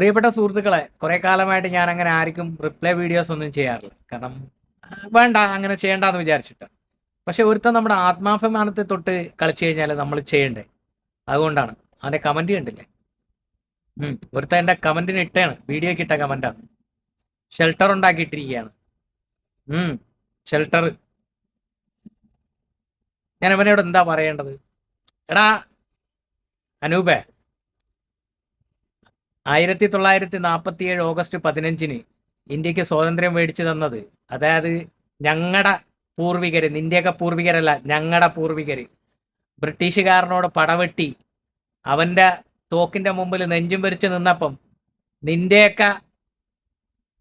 പ്രിയപ്പെട്ട സുഹൃത്തുക്കളെ, കുറേ കാലമായിട്ട് ഞാൻ അങ്ങനെ ആർക്കും റിപ്ലൈ വീഡിയോസ് ഒന്നും ചെയ്യാറില്ല. കാരണം വേണ്ട, അങ്ങനെ ചെയ്യേണ്ടെന്ന് വിചാരിച്ചിട്ട്. പക്ഷെ ഒരുത്തൻ നമ്മുടെ ആത്മാഭിമാനത്തെ തൊട്ട് കളിച്ചു കഴിഞ്ഞാൽ നമ്മൾ ചെയ്യണ്ടേ? അതുകൊണ്ടാണ്. അവൻ്റെ കമൻറ്റ് കണ്ടില്ലേ? ഒരുത്തൻ എൻ്റെ കമൻറ്റിന് ഇട്ടാണ്, വീഡിയോക്ക് ഇട്ട കമൻറ്റാണ്. ഷെൽട്ടർ ഉണ്ടാക്കിയിട്ടിരിക്കുകയാണ്. ഷെൽട്ടർ. ഞാൻ അവനോട് എന്താ പറയേണ്ടത്? എടാ അനൂപേ, 1947 ഓഗസ്റ്റ് 15 ഇന്ത്യക്ക് സ്വാതന്ത്ര്യം മേടിച്ചു തന്നത്, അതായത് ഞങ്ങളുടെ പൂർവികര്, നിന്റെയൊക്കെ പൂർവികരല്ല, ഞങ്ങളുടെ പൂർവികര് ബ്രിട്ടീഷുകാരനോട് പടവെട്ടി അവൻ്റെ തോക്കിൻ്റെ മുമ്പിൽ നെഞ്ചും വരിച്ച് നിന്നപ്പം നിന്റെയൊക്കെ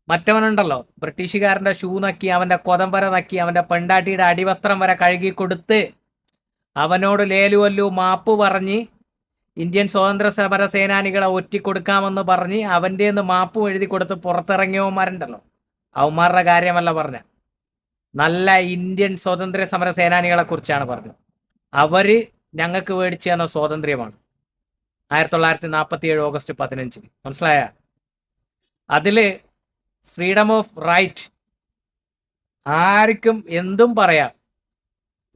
മറ്റവനുണ്ടല്ലോ, ബ്രിട്ടീഷുകാരൻ്റെ ഷൂ നക്കി, അവൻ്റെ കൊതം വര നക്കി, അവൻ്റെ പെണ്ടാട്ടിയുടെ അടിവസ്ത്രം വരെ കഴുകി കൊടുത്ത് അവനോട് ലേലുവല്ലു മാപ്പ് പറഞ്ഞ് ഇന്ത്യൻ സ്വാതന്ത്ര്യ സമര സേനാനികളെ ഒറ്റിക്കൊടുക്കാമെന്ന് പറഞ്ഞ് അവൻ്റെ നിന്ന് മാപ്പും എഴുതി കൊടുത്ത് പുറത്തിറങ്ങിയവന്മാരുണ്ടല്ലോ, അവന്മാരുടെ കാര്യമല്ല പറഞ്ഞ, നല്ല ഇന്ത്യൻ സ്വാതന്ത്ര്യ സമര സേനാനികളെ കുറിച്ചാണ് പറഞ്ഞത്. അവര് ഞങ്ങൾക്ക് മേടിച്ചു തന്ന സ്വാതന്ത്ര്യമാണ് 1947 ഓഗസ്റ്റ് 15. മനസ്സിലായ? അതില് ഫ്രീഡം ഓഫ് റൈറ്റ്, ആർക്കും എന്തും പറയാം.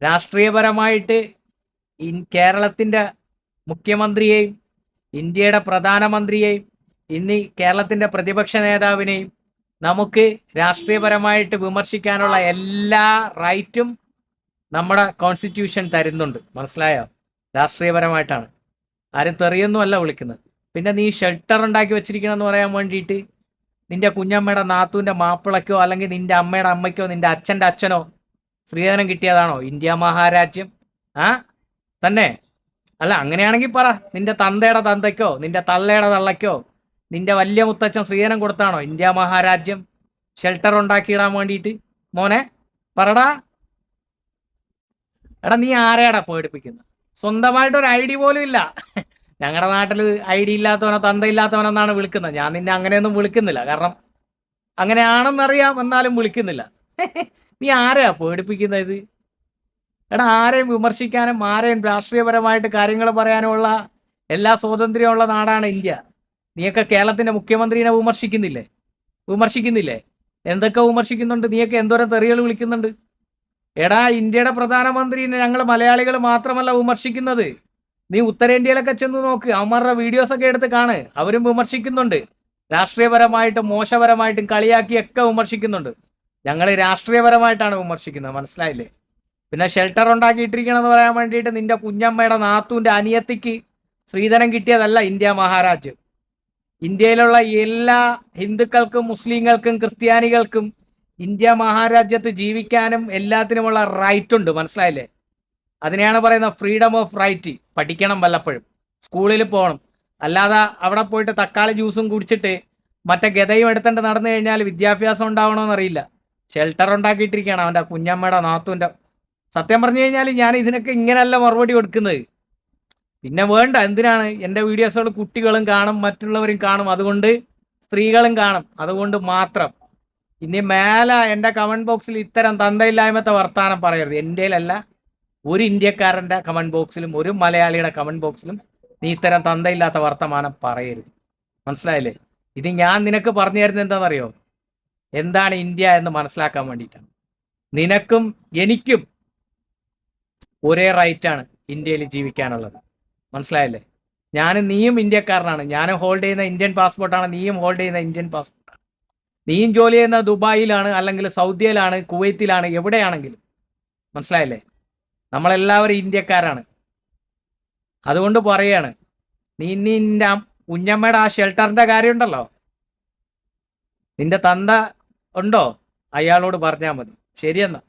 രാഷ്ട്രീയപരമായിട്ട് കേരളത്തിൻ്റെ മുഖ്യമന്ത്രിയെയും ഇന്ത്യയുടെ പ്രധാനമന്ത്രിയെയും ഇന്ന് കേരളത്തിൻ്റെ പ്രതിപക്ഷ നേതാവിനെയും നമുക്ക് രാഷ്ട്രീയപരമായിട്ട് വിമർശിക്കാനുള്ള എല്ലാ റൈറ്റും നമ്മുടെ കോൺസ്റ്റിറ്റ്യൂഷൻ തരുന്നുണ്ട്. മനസ്സിലായോ? രാഷ്ട്രീയപരമായിട്ടാണ്. ആരും തെറിയൊന്നുമല്ല വിളിക്കുന്നത്. പിന്നെ നീ ഷെൽട്ടർ ഉണ്ടാക്കി വെച്ചിരിക്കണമെന്ന് പറയാൻ വേണ്ടിയിട്ട് നിന്റെ കുഞ്ഞമ്മയുടെ നാത്തൂൻ്റെ മാപ്പിളയ്ക്കോ അല്ലെങ്കിൽ നിന്റെ അമ്മയുടെ അമ്മയ്ക്കോ നിന്റെ അച്ഛൻ്റെ അച്ഛനോ സ്ത്രീധനം കിട്ടിയതാണോ ഇന്ത്യ മഹാരാജ്യം? തന്നെ? അല്ല, അങ്ങനെയാണെങ്കിൽ പറ, നിന്റെ തന്തയുടെ തന്തയ്ക്കോ നിന്റെ തള്ളയുടെ തള്ളയ്ക്കോ നിന്റെ വലിയ മുത്തച്ഛൻ സ്ത്രീധനം കൊടുത്താണോ ഇന്ത്യ മഹാരാജ്യം? ഷെൽട്ടർ ഉണ്ടാക്കിയിടാൻ വേണ്ടിയിട്ട്? മോനെ പറടാ. എടാ, നീ ആരെയാടാ പേടിപ്പിക്കുന്നത്? സ്വന്തമായിട്ടൊരു ഐ ഡി പോലും ഇല്ല. ഞങ്ങളുടെ നാട്ടിൽ ഐ ഡി ഇല്ലാത്തവനോ തന്തയില്ലാത്തവനെന്നാണ് വിളിക്കുന്നത്. ഞാൻ നിന്നെ അങ്ങനെയൊന്നും വിളിക്കുന്നില്ല, കാരണം അങ്ങനെയാണെന്നറിയാം, എന്നാലും വിളിക്കുന്നില്ല. നീ ആരെയാ പേടിപ്പിക്കുന്നത് ഇത്? എടാ, ആരെയും വിമർശിക്കാനും ആരെയും രാഷ്ട്രീയപരമായിട്ട് കാര്യങ്ങൾ പറയാനുമുള്ള എല്ലാ സ്വാതന്ത്ര്യമുള്ള നാടാണ് ഇന്ത്യ. നീയൊക്കെ കേരളത്തിൻ്റെ മുഖ്യമന്ത്രിനെ വിമർശിക്കുന്നില്ലേ? എന്തൊക്കെ വിമർശിക്കുന്നുണ്ട്? നീയൊക്കെ എന്തോരം തെറികൾ വിളിക്കുന്നുണ്ട്. എടാ, ഇന്ത്യയുടെ പ്രധാനമന്ത്രിനെ ഞങ്ങൾ മലയാളികൾ മാത്രമല്ല വിമർശിക്കുന്നത്. നീ ഉത്തരേന്ത്യയിലൊക്കെ ചെന്ന് നോക്ക്, അവന്മാരുടെ വീഡിയോസൊക്കെ എടുത്ത് കാണ്. അവരും വിമർശിക്കുന്നുണ്ട്. രാഷ്ട്രീയപരമായിട്ടും മോശപരമായിട്ടും കളിയാക്കിയൊക്കെ വിമർശിക്കുന്നുണ്ട്. ഞങ്ങൾ രാഷ്ട്രീയപരമായിട്ടാണ് വിമർശിക്കുന്നത്. മനസ്സിലായില്ലേ? പിന്നെ ഷെൽട്ടർ ഉണ്ടാക്കിയിട്ടിരിക്കണമെന്ന് പറയാൻ വേണ്ടിയിട്ട് നിന്റെ കുഞ്ഞമ്മയുടെ നാത്തൂൻ്റെ അനിയത്തിക്ക് സ്ത്രീധനം കിട്ടിയതല്ല ഇന്ത്യ മഹാരാജ്യം. ഇന്ത്യയിലുള്ള എല്ലാ ഹിന്ദുക്കൾക്കും മുസ്ലിങ്ങൾക്കും ക്രിസ്ത്യാനികൾക്കും ഇന്ത്യ മഹാരാജ്യത്ത് ജീവിക്കാനും എല്ലാത്തിനുമുള്ള റൈറ്റ് ഉണ്ട്. മനസ്സിലായില്ലേ? അതിനെയാണ് പറയുന്നത് ഫ്രീഡം ഓഫ് റൈറ്റ്. പഠിക്കണം, വല്ലപ്പോഴും സ്കൂളിൽ പോകണം. അല്ലാതെ അവിടെ പോയിട്ട് തക്കാളി ജ്യൂസും കുടിച്ചിട്ട് മറ്റേ ഗതയും എടുത്തിട്ട് നടന്നു കഴിഞ്ഞാൽ വിദ്യാഭ്യാസം ഉണ്ടാവണമെന്നറിയില്ല. ഷെൽട്ടർ ഉണ്ടാക്കിയിട്ടിരിക്കുകയാണ് അവൻ്റെ കുഞ്ഞമ്മയുടെ നാത്തൂൻ്റെ. സത്യം പറഞ്ഞു കഴിഞ്ഞാൽ ഞാൻ ഇതിനൊക്കെ ഇങ്ങനെയല്ല മറുപടി കൊടുക്കുന്നത്. പിന്നെ വേണ്ട, എന്തിനാണ്? എൻ്റെ വീഡിയോസുകൾ കുട്ടികളും കാണും, മറ്റുള്ളവരും കാണും, അതുകൊണ്ട് സ്ത്രീകളും കാണും. അതുകൊണ്ട് മാത്രം ഇനി മേലെ എൻ്റെ കമൻറ്റ് ബോക്സിൽ ഇത്തരം തന്തയില്ലായ്മത്തെ വർത്താനം പറയരുത്. എൻ്റെയിലല്ല, ഒരു ഇന്ത്യക്കാരൻ്റെ കമൻറ്റ് ബോക്സിലും ഒരു മലയാളിയുടെ കമൻറ്റ് ബോക്സിലും നീ ഇത്തരം തന്തയില്ലാത്ത വർത്തമാനം പറയരുത്. മനസ്സിലായില്ലേ? ഇത് ഞാൻ നിനക്ക് പറഞ്ഞു തരുന്നത് എന്താണെന്നറിയോ? എന്താണ് ഇന്ത്യ എന്ന് മനസ്സിലാക്കാൻ വേണ്ടിയിട്ടാണ്. നിനക്കും എനിക്കും ഒരേ റൈറ്റാണ് ഇന്ത്യയിൽ ജീവിക്കാനുള്ളത്. മനസ്സിലായല്ലേ? നീയും ഇന്ത്യക്കാരനാണ്. ഞാൻ ഹോൾഡ് ചെയ്യുന്ന ഇന്ത്യൻ പാസ്പോർട്ടാണ്, നീയും ഹോൾഡ് ചെയ്യുന്ന ഇന്ത്യൻ പാസ്പോർട്ടാണ്. നീയും ജോലി ചെയ്യുന്ന ദുബായിലാണ്, അല്ലെങ്കിൽ സൗദിയിലാണ്, കുവൈത്തിലാണ്, എവിടെയാണെങ്കിലും. മനസ്സിലായല്ലേ? നമ്മളെല്ലാവരും ഇന്ത്യക്കാരാണ്. അതുകൊണ്ട് പറയാണ്, നിന്റെ കുഞ്ഞമ്മയുടെ ആ ഷെൽട്ടറിൻ്റെ കാര്യമുണ്ടല്ലോ, നിന്റെ തന്ത ഉണ്ടോ? അയാളോട് പറഞ്ഞാൽ മതി. ശരിയെന്നാ.